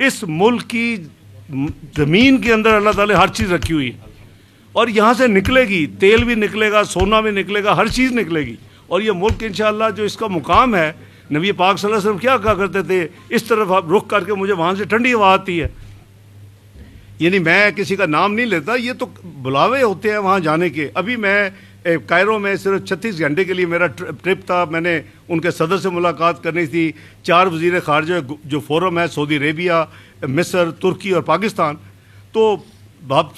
اس ملک کی زمین کے اندر اللہ تعالیٰ نے ہر چیز رکھی ہوئی ہے اور یہاں سے نکلے گی، تیل بھی نکلے گا، سونا بھی نکلے گا، ہر چیز نکلے گی. اور یہ ملک انشاءاللہ جو اس کا مقام ہے، نبی پاک صلی اللہ علیہ وسلم کیا کہا کرتے تھے، اس طرف آپ رخ کر کے مجھے وہاں سے ٹھنڈی ہوا آتی ہے. یعنی میں کسی کا نام نہیں لیتا، یہ تو بلاوے ہوتے ہیں وہاں جانے کے. ابھی میں کائرو میں صرف 36 گھنٹے کے لیے میرا ٹرپ تھا. میں نے ان کے صدر سے ملاقات کرنی تھی. 4 وزیر خارجہ جو فورم ہے، سعودی عربیہ، مصر، ترکی اور پاکستان. تو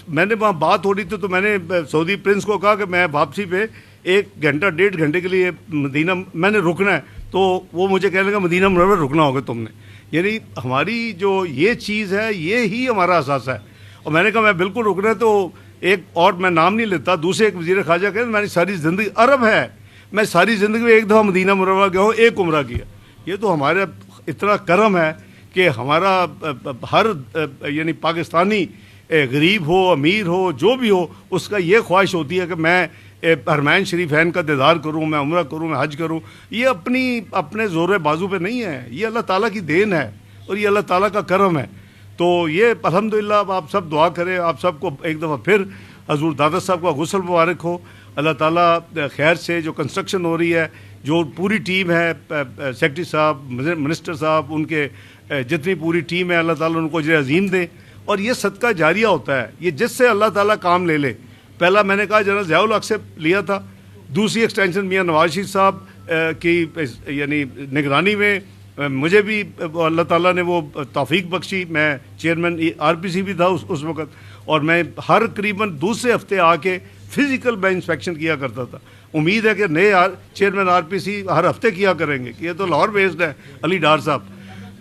میں نے وہاں بات ہو رہی تھی تو میں نے سعودی پرنس کو کہا کہ میں واپسی پہ 1 گھنٹہ 1.5 گھنٹے کے لیے مدینہ میں نے رکنا ہے. تو وہ مجھے کہنے لگا مدینہ منورہ رکنا ہوگا تم نے. یعنی ہماری جو یہ چیز ہے یہ ہی ہمارا اثاثہ ہے. اور میں نے کہا میں بالکل رکنا ہے. تو ایک اور میں نام نہیں لیتا، دوسرے ایک وزیر خارجہ کہتے میں نے ساری زندگی عرب ہے، میں ساری زندگی میں 1 دفعہ مدینہ منورہ گیا ہوں، 1 عمرہ کیا. یہ تو ہمارا اتنا کرم ہے کہ ہمارا ہر یعنی پاکستانی غریب ہو، امیر ہو، جو بھی ہو، اس کا یہ خواہش ہوتی ہے کہ میں حرمین شریفین کا دیدار کروں، میں عمرہ کروں، میں حج کروں. یہ اپنے زور بازو پہ نہیں ہے، یہ اللہ تعالیٰ کی دین ہے اور یہ اللہ تعالیٰ کا کرم ہے. تو یہ الحمدللہ آپ سب دعا کریں. آپ سب کو ایک دفعہ پھر حضور دادا صاحب کا غسل مبارک ہو. اللہ تعالیٰ خیر سے جو کنسٹرکشن ہو رہی ہے، جو پوری ٹیم ہے، سیکرٹری صاحب، منسٹر صاحب، ان کے جتنی پوری ٹیم ہے، اللہ تعالیٰ ان کو اجر عظیم دے. اور یہ صدقہ جاریہ ہوتا ہے، یہ جس سے اللہ تعالیٰ کام لے لے. پہلا میں نے کہا جنرل ضیاء الحق سے لیا تھا، دوسری ایکسٹینشن میاں نواز شریف صاحب کی یعنی نگرانی میں مجھے بھی اللہ تعالیٰ نے وہ توفیق بخشی. میں چیئرمین RPC بھی تھا اس وقت، اور میں ہر قریباً دوسرے ہفتے آ کے فزیکل میں انسپیکشن کیا کرتا تھا. امید ہے کہ نئے چیئرمین RPC ہر ہفتے کیا کریں گے. یہ تو لاہور بیسڈ ہے علی ڈار صاحب.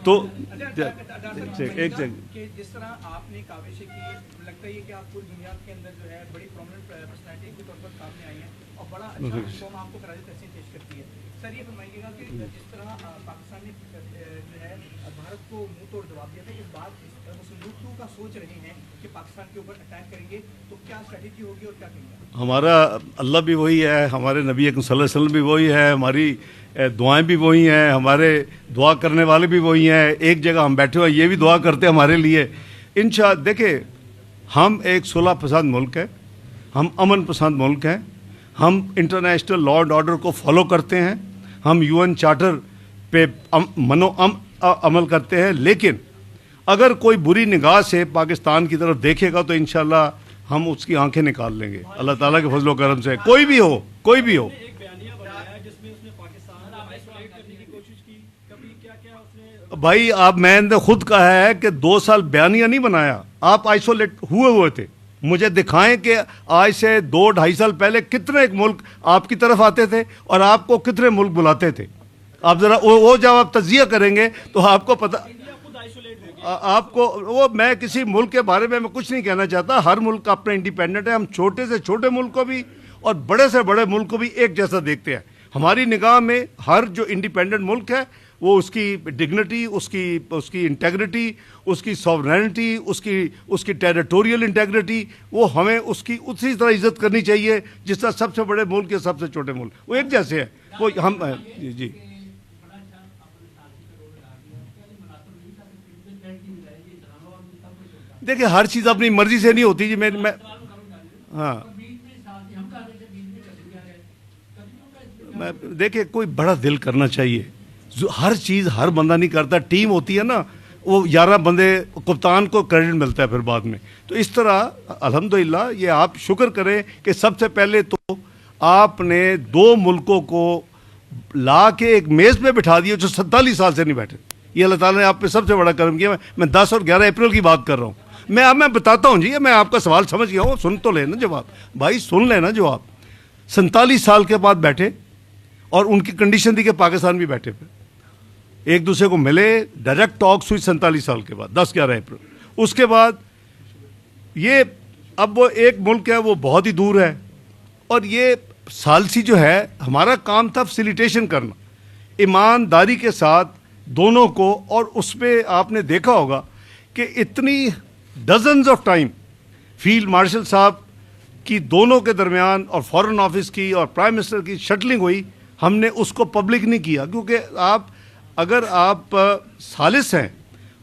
تو ایک سیکنڈ، جس طرح آپ نے کاوشیں کی، لگتا ہے کہ آپ پوری دنیا کے اندر جو ہے بڑی پرومننٹ پرسنالٹی کے طور پر سامنے آئی ہیں اور بڑا اچھا قوم آپ کو خراج تحسین پیش کرتی ہے. سر یہ فرمائیے گا کہ جس طرح پاکستان نے جو ہے بھارت کو منہ توڑ جواب دیا تھا، اس بات مسلم کا سوچ رہے ہیں کہ پاکستان کے اوپر اٹیک کریں گے، تو کیا اسٹریٹجی ہوگی اور کیا کریں گے؟ ہمارا اللہ بھی وہی ہے، ہمارے نبی اکرم صلی اللہ علیہ وسلم بھی وہی ہے، ہماری دعائیں بھی وہی ہیں، ہمارے دعا کرنے والے بھی وہی ہیں. ایک جگہ ہم بیٹھے ہوئے یہ بھی دعا کرتے ہیں ہمارے لیے. انشاءاللہ دیکھیں، ہم ایک صلح پسند ملک ہے، ہم امن پسند ملک ہیں، ہم انٹرنیشنل لا اینڈ آرڈر کو فالو کرتے ہیں، ہم UN چارٹر پہ عمل کرتے ہیں. لیکن اگر کوئی بری نگاہ سے پاکستان کی طرف دیکھے گا تو انشاءاللہ ہم اس کی آنکھیں نکال لیں گے اللہ تعالیٰ کے فضل و کرم سے. کوئی بھی ہو. بھائی آپ میں نے خود کہا ہے کہ 2 سال بیانیہ نہیں بنایا، آپ آئسولیٹ ہوئے تھے. مجھے دکھائیں کہ آج سے 2-2.5 سال پہلے کتنے ایک ملک آپ کی طرف آتے تھے اور آپ کو کتنے ملک بلاتے تھے. آپ ذرا وہ جب آپ تجزیہ کریں گے تو آپ کو پتہ، آپ کو وہ میں کسی ملک کے بارے میں کچھ نہیں کہنا چاہتا. ہر ملک اپنا انڈیپینڈنٹ ہے. ہم چھوٹے سے چھوٹے ملک کو بھی اور بڑے سے بڑے ملک کو بھی ایک جیسا دیکھتے ہیں. ہماری نگاہ میں ہر جو انڈیپینڈنٹ ملک ہے وہ اس کی ڈگنیٹی، اس کی انٹیگریٹی، اس کی ساورینٹی، اس کی ٹیریٹوریل انٹیگریٹی، وہ ہمیں اس کی اسی طرح عزت کرنی چاہیے جس طرح سب سے بڑے ملک یا سب سے چھوٹے ملک وہ ایک جیسے ہیں. وہ ہم جی دیکھیں ہر چیز اپنی مرضی سے نہیں ہوتی. جی میں ہاں دیکھیں کوئی بڑا دل کرنا چاہیے. ہر چیز ہر بندہ نہیں کرتا. ٹیم ہوتی ہے نا، وہ 11 بندے، کپتان کو کریڈٹ ملتا ہے پھر بعد میں. تو اس طرح الحمدللہ یہ آپ شکر کریں کہ سب سے پہلے تو آپ نے 2 ملکوں کو لا کے ایک میز پہ بٹھا دیا جو 47 سال سے نہیں بیٹھے. یہ اللہ تعالیٰ نے آپ پہ سب سے بڑا کرم کیا. میں 10 اور 11 اپریل کی بات کر رہا ہوں. میں بتاتا ہوں جی، میں آپ کا سوال سمجھ گیا ہوں. سن تو لینا جواب بھائی، سن لینا جواب. 47 سال کے بعد بیٹھے اور ان کی کنڈیشن تھی کہ پاکستان بھی بیٹھے پھر ایک دوسرے کو ملے. ڈائریکٹ ٹاکس ہوئی 47 سال کے بعد 10-11 اپریل. اس کے بعد یہ اب وہ ایک ملک ہے وہ بہت ہی دور ہے. اور یہ ثالثی جو ہے ہمارا کام تھا فیسیلیٹیشن کرنا ایمانداری کے ساتھ دونوں کو. اور اس پہ آپ نے دیکھا ہوگا کہ اتنی dozens of time field marshal صاحب کی دونوں کے درمیان اور فارن آفس کی اور پرائم منسٹر کی شٹلنگ ہوئی. ہم نے اس کو پبلک نہیں کیا کیونکہ اگر آپ ثالث ہیں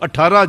18